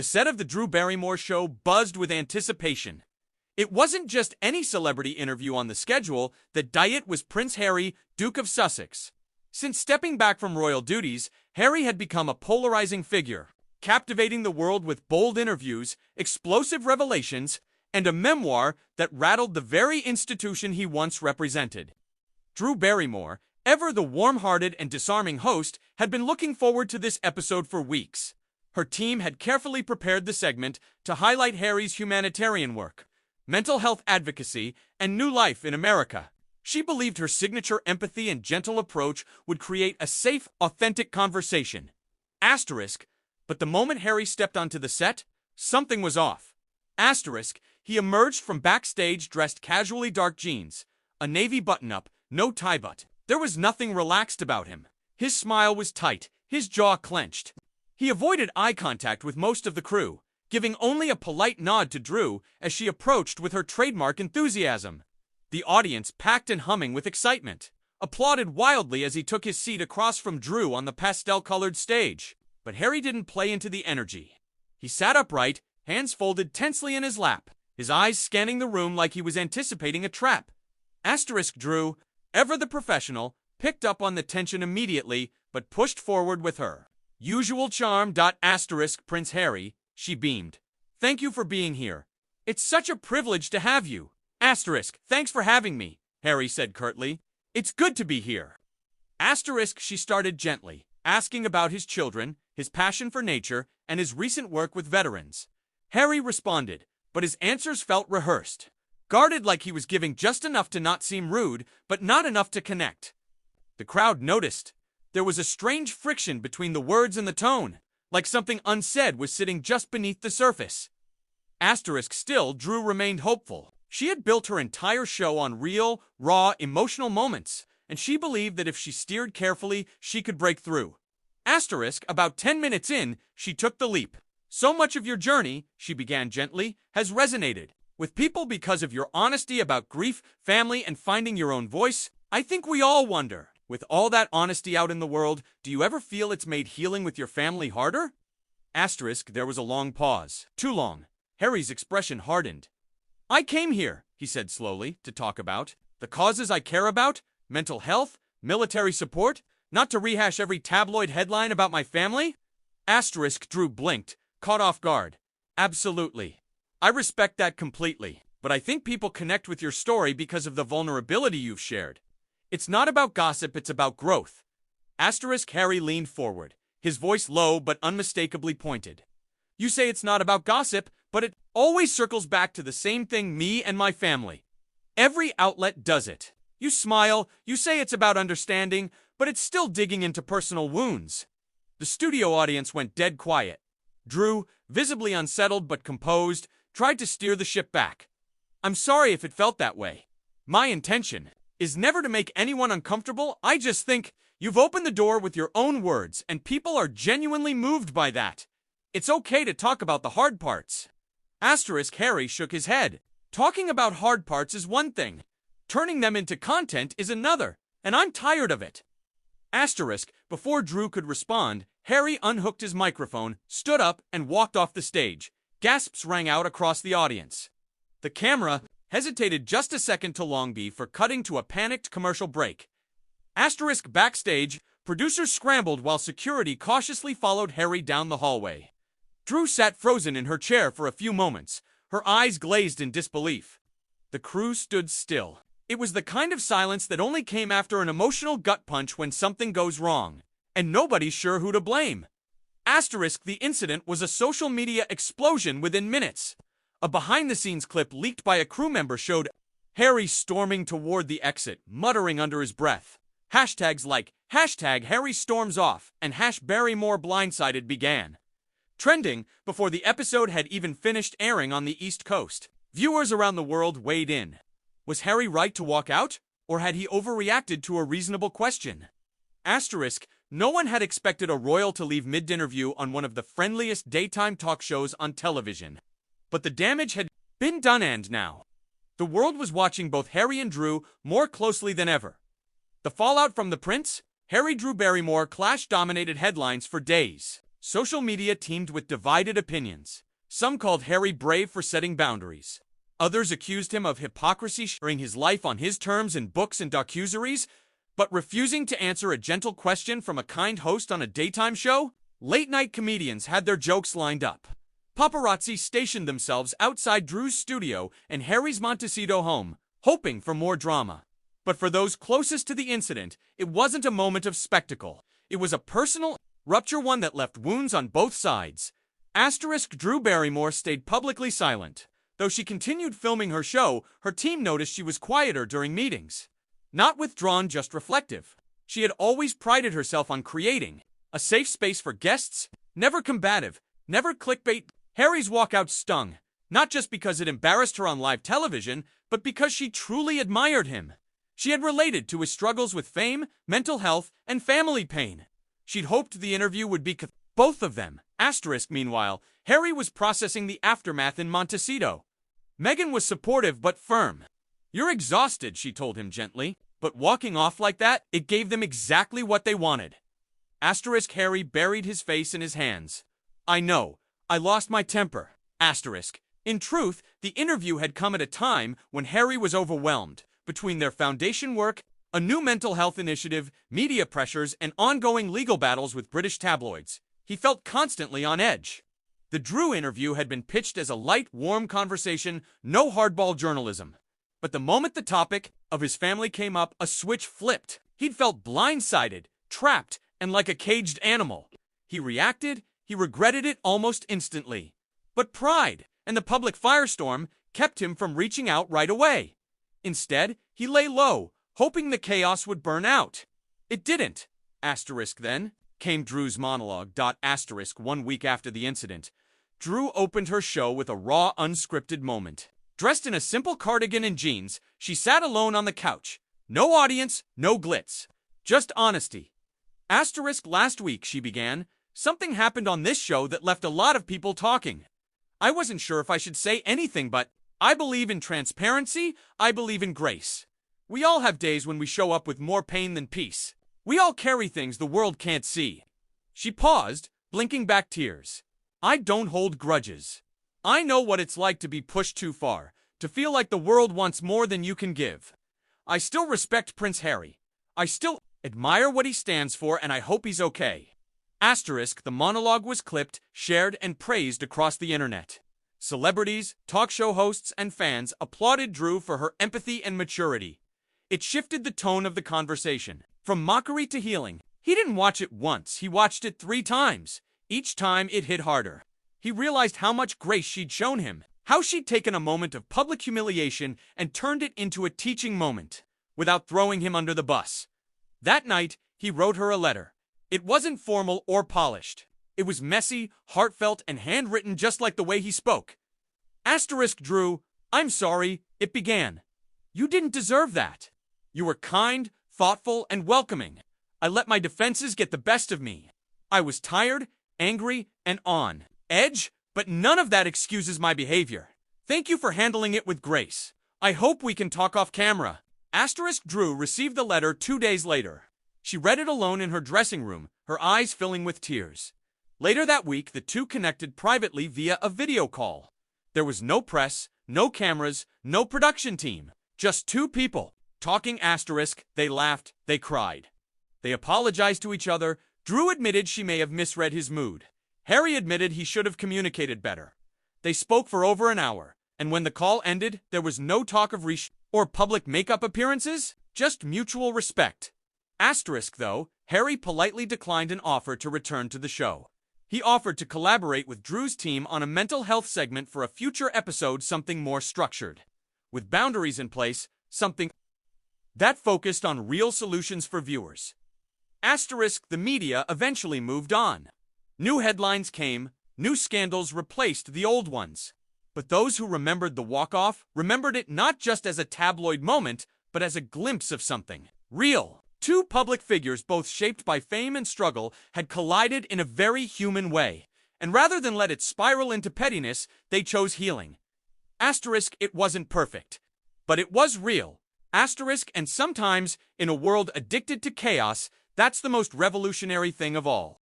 The set of the Drew Barrymore Show buzzed with anticipation. It wasn't just any celebrity interview on the schedule. The diet was Prince Harry, Duke of Sussex. Since stepping back from royal duties, Harry had become a polarizing figure, captivating the world with bold interviews, explosive revelations, and a memoir that rattled the very institution he once represented. Drew Barrymore, ever the warm-hearted and disarming host, had been looking forward to this episode for weeks. Her team had carefully prepared the segment to highlight Harry's humanitarian work, mental health advocacy, and new life in America. She believed her signature empathy and gentle approach would create a safe, authentic conversation. Asterisk, but the moment Harry stepped onto the set, something was off. Asterisk, he emerged from backstage dressed casually dark jeans, a navy button-up, no tie butt. There was nothing relaxed about him. His smile was tight, his jaw clenched. He avoided eye contact with most of the crew, giving only a polite nod to Drew as she approached with her trademark enthusiasm. The audience, packed and humming with excitement, applauded wildly as he took his seat across from Drew on the pastel-colored stage. But Harry didn't play into the energy. He sat upright, hands folded tensely in his lap, his eyes scanning the room like he was anticipating a trap. Asterisk Drew, ever the professional, picked up on the tension immediately, but pushed forward with her usual charm. Asterisk Prince Harry, she beamed. Thank you for being here. It's such a privilege to have you. Asterisk, thanks for having me, Harry said curtly. It's good to be here. Asterisk, she started gently, asking about his children, his passion for nature, and his recent work with veterans. Harry responded, but his answers felt rehearsed, guarded like he was giving just enough to not seem rude, but not enough to connect. The crowd noticed. There was a strange friction between the words and the tone, like something unsaid was sitting just beneath the surface. Asterisk still, Drew remained hopeful. She had built her entire show on real, raw, emotional moments, and she believed that if she steered carefully, she could break through. Asterisk, about 10 minutes in, she took the leap. So much of your journey, she began gently, has resonated with people because of your honesty about grief, family, and finding your own voice. I think we all wonder, with all that honesty out in the world, do you ever feel it's made healing with your family harder? Asterisk, there was a long pause. Too long. Harry's expression hardened. I came here, he said slowly, to talk about the causes I care about, mental health, military support, not to rehash every tabloid headline about my family. Asterisk, Drew blinked, caught off guard. Absolutely. I respect that completely, but I think people connect with your story because of the vulnerability you've shared. It's not about gossip, it's about growth. Asterisk, Harry leaned forward, his voice low but unmistakably pointed. You say it's not about gossip, but it always circles back to the same thing, me and my family. Every outlet does it. You smile, you say it's about understanding, but it's still digging into personal wounds. The studio audience went dead quiet. Drew, visibly unsettled but composed, tried to steer the ship back. I'm sorry if it felt that way. My intention is never to make anyone uncomfortable. I just think you've opened the door with your own words, and people are genuinely moved by that. It's okay to talk about the hard parts. Asterisk, Harry shook his head. Talking about hard parts is one thing. Turning them into content is another, and I'm tired of it. Asterisk, before Drew could respond, Harry unhooked his microphone, stood up, and walked off the stage. Gasps rang out across the audience. The camera hesitated just a second too long before cutting to a panicked commercial break. Asterisk, backstage, producers scrambled while security cautiously followed Harry down the hallway. Drew sat frozen in her chair for a few moments, her eyes glazed in disbelief. The crew stood still. It was the kind of silence that only came after an emotional gut punch when something goes wrong, and nobody's sure who to blame. Asterisk, the incident was a social media explosion within minutes. A behind-the-scenes clip leaked by a crew member showed Harry storming toward the exit, muttering under his breath. Hashtags like #HarryStormsOff and #Barrymore Blindsided began trending before the episode had even finished airing on the East Coast. Viewers around the world weighed in. Was Harry right to walk out, or had he overreacted to a reasonable question? Asterisk, no one had expected a royal to leave mid-interview on one of the friendliest daytime talk shows on television. But the damage had been done, and now the world was watching both Harry and Drew more closely than ever. The fallout from the prince, Harry Drew Barrymore clash dominated headlines for days. Social media teemed with divided opinions. Some called Harry brave for setting boundaries. Others accused him of hypocrisy, sharing his life on his terms in books and docuseries, but refusing to answer a gentle question from a kind host on a daytime show. Late-night comedians had their jokes lined up. Paparazzi stationed themselves outside Drew's studio and Harry's Montecito home, hoping for more drama. But for those closest to the incident, it wasn't a moment of spectacle. It was a personal rupture, one that left wounds on both sides. Drew Barrymore stayed publicly silent. Though she continued filming her show, her team noticed she was quieter during meetings. Not withdrawn, just reflective. She had always prided herself on creating a safe space for guests, never combative, never clickbait. Harry's walkout stung, not just because it embarrassed her on live television, but because she truly admired him. She had related to his struggles with fame, mental health, and family pain. She'd hoped the interview would be both of them. Meanwhile, Harry was processing the aftermath in Montecito. Meghan was supportive but firm. "You're exhausted," she told him gently, but walking off like that, it gave them exactly what they wanted. Harry buried his face in his hands. "I know. I lost my temper." In truth, the interview had come at a time when Harry was overwhelmed. Between their foundation work, a new mental health initiative, media pressures, and ongoing legal battles with British tabloids, he felt constantly on edge. The Drew interview had been pitched as a light, warm conversation, no hardball journalism. But the moment the topic of his family came up, a switch flipped. He'd felt blindsided, trapped, and like a caged animal. He reacted, he regretted it almost instantly. But pride and the public firestorm kept him from reaching out right away. Instead, he lay low, hoping the chaos would burn out. It didn't. Then came Drew's monologue. 1 week after the incident, Drew opened her show with a raw, unscripted moment. Dressed in a simple cardigan and jeans, she sat alone on the couch. No audience, no glitz. Just honesty. Last week, she began, something happened on this show that left a lot of people talking. I wasn't sure if I should say anything, but I believe in transparency, I believe in grace. We all have days when we show up with more pain than peace. We all carry things the world can't see. She paused, blinking back tears. I don't hold grudges. I know what it's like to be pushed too far, to feel like the world wants more than you can give. I still respect Prince Harry. I still admire what he stands for, and I hope he's okay. The monologue was clipped, shared, and praised across the internet. Celebrities, talk show hosts, and fans applauded Drew for her empathy and maturity. It shifted the tone of the conversation. From mockery to healing. He didn't watch it once, he watched it 3 times. Each time it hit harder. He realized how much grace she'd shown him, how she'd taken a moment of public humiliation and turned it into a teaching moment, without throwing him under the bus. That night, he wrote her a letter. It wasn't formal or polished. It was messy, heartfelt, and handwritten just like the way he spoke. Drew, I'm sorry, it began. You didn't deserve that. You were kind, thoughtful, and welcoming. I let my defenses get the best of me. I was tired, angry, and on edge, but none of that excuses my behavior. Thank you for handling it with grace. I hope we can talk off camera. Drew received the letter 2 days later. She read it alone in her dressing room, her eyes filling with tears. Later that week, the two connected privately via a video call. There was no press, no cameras, no production team. Just 2 people. Talking. They laughed, they cried. They apologized to each other. Drew admitted she may have misread his mood. Harry admitted he should have communicated better. They spoke for over an hour, and when the call ended, there was no talk of or public makeup appearances, just mutual respect. Though, Harry politely declined an offer to return to the show. He offered to collaborate with Drew's team on a mental health segment for a future episode, something more structured. With boundaries in place, something that focused on real solutions for viewers. The media eventually moved on. New headlines came, new scandals replaced the old ones. But those who remembered the walk-off remembered it not just as a tabloid moment, but as a glimpse of something real. 2 public figures, both shaped by fame and struggle, had collided in a very human way. And rather than let it spiral into pettiness, they chose healing. It wasn't perfect. But it was real. And sometimes, in a world addicted to chaos, that's the most revolutionary thing of all.